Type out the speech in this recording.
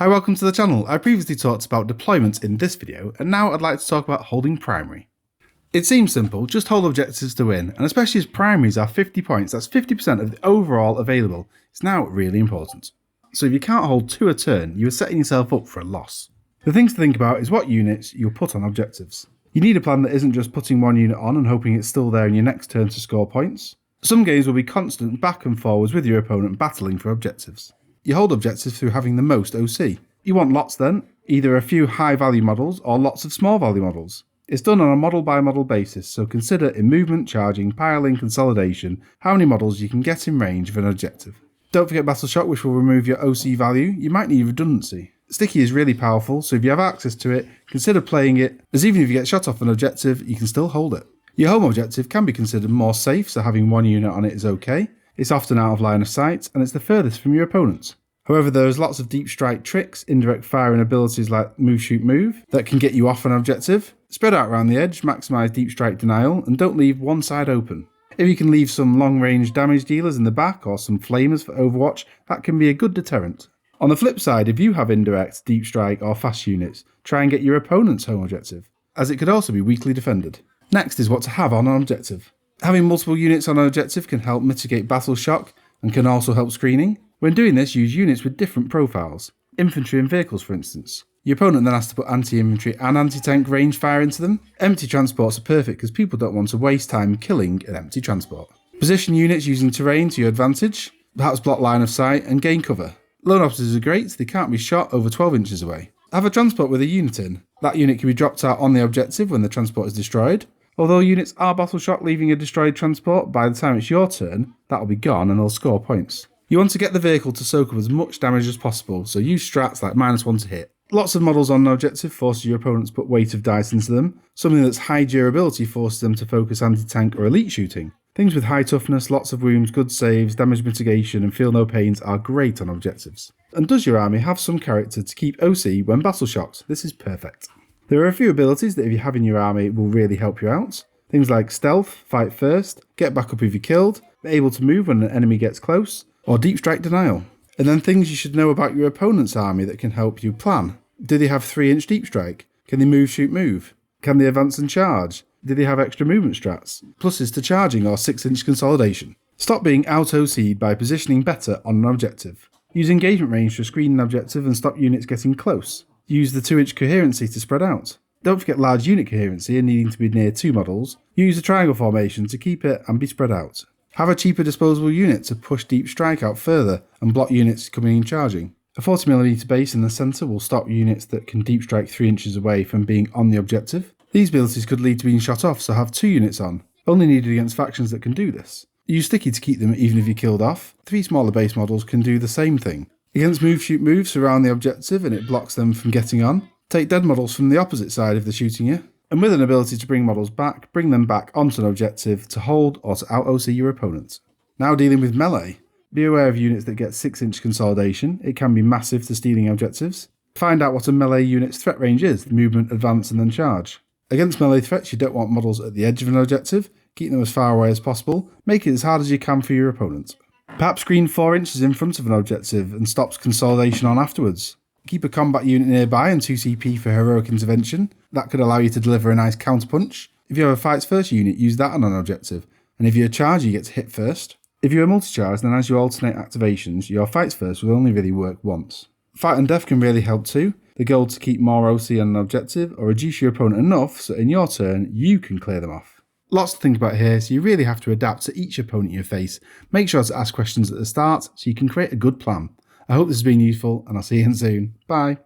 Hi, welcome to the channel. I previously talked about deployments in this video, and now I'd like to talk about holding primary. It seems simple, just hold objectives to win, and especially as primaries are 50 points, that's 50% of the overall available. It's now really important. So if you can't hold 2 a turn, you are setting yourself up for a loss. The things to think about is what units you'll put on objectives. You need a plan that isn't just putting one unit on and hoping it's still there in your next turn to score points. Some games will be constant back and forwards with your opponent battling for objectives. You hold objectives through having the most OC. You want lots then, either a few high value models or lots of small value models. It's done on a model by model basis, so consider in movement, charging, piling, consolidation, how many models you can get in range of an objective. Don't forget Battle Shock, which will remove your OC value. You might need redundancy. Sticky is really powerful, so if you have access to it, consider playing it, as even if you get shot off an objective, you can still hold it. Your home objective can be considered more safe, so having one unit on it is okay. It's often out of line of sight, and it's the furthest from your opponent. However, there's lots of deep strike tricks, indirect firing abilities like move, shoot, move, that can get you off an objective. Spread out around the edge, maximise deep strike denial, and don't leave one side open. If you can leave some long range damage dealers in the back or some flamers for Overwatch, that can be a good deterrent. On the flip side, if you have indirect, deep strike or fast units, try and get your opponent's home objective, as it could also be weakly defended. Next is what to have on an objective. Having multiple units on an objective can help mitigate battle shock and can also help screening. When doing this, use units with different profiles. Infantry and vehicles, for instance. Your opponent then has to put anti-infantry and anti-tank range fire into them. Empty transports are perfect because people don't want to waste time killing an empty transport. Position units using terrain to your advantage, perhaps block line of sight and gain cover. Lone officers are great, they can't be shot over 12 inches away. Have a transport with a unit in. That unit can be dropped out on the objective when the transport is destroyed. Although units are battle shock leaving a destroyed transport, by the time it's your turn, that'll be gone and they'll score points. You want to get the vehicle to soak up as much damage as possible, so use strats like -1 to hit. Lots of models on an objective forces your opponents to put weight of dice into them. Something that's high durability forces them to focus anti-tank or elite shooting. Things with high toughness, lots of wounds, good saves, damage mitigation and feel no pains are great on objectives. And does your army have some character to keep OC when battle shocked? This is perfect. There are a few abilities that if you have in your army will really help you out. Things like stealth, fight first, get back up if you're killed, be able to move when an enemy gets close, or deep strike denial. And then things you should know about your opponent's army that can help you plan. Do they have 3-inch deep strike? Can they move, shoot, move? Can they advance and charge? Do they have extra movement strats? Pluses to charging or 6-inch consolidation? Stop being out-OC'd by positioning better on an objective. Use engagement range to screen an objective and stop units getting close. Use the 2-inch coherency to spread out. Don't forget large unit coherency and needing to be near 2 models. Use the triangle formation to keep it and be spread out. Have a cheaper disposable unit to push deep strike out further and block units coming in charging. A 40mm base in the centre will stop units that can deep strike 3 inches away from being on the objective. These abilities could lead to being shot off, so have 2 units on, only needed against factions that can do this. Use sticky to keep them even if you're killed off. 3 smaller base models can do the same thing. Against move, shoot, move, surround the objective and it blocks them from getting on. Take dead models from the opposite side if they're shooting you. And with an ability to bring models back, bring them back onto an objective to hold or to out-OC your opponent. Now dealing with melee. Be aware of units that get 6-inch consolidation. It can be massive to stealing objectives. Find out what a melee unit's threat range is, movement, advance and then charge. Against melee threats you don't want models at the edge of an objective. Keep them as far away as possible. Make it as hard as you can for your opponent. Perhaps screen 4 inches in front of an objective and stops consolidation on afterwards. Keep a combat unit nearby and 2 CP for heroic intervention. That could allow you to deliver a nice counterpunch. If you have a fights first unit, use that on an objective. And if you're a charger, you get to hit first. If you're a multi-charge, then as you alternate activations, your fights first will only really work once. Fight and death can really help too. The goal to keep more OC on an objective or reduce your opponent enough so in your turn you can clear them off. Lots to think about here, so you really have to adapt to each opponent you face. Make sure to ask questions at the start so you can create a good plan. I hope this has been useful and I'll see you again soon. Bye.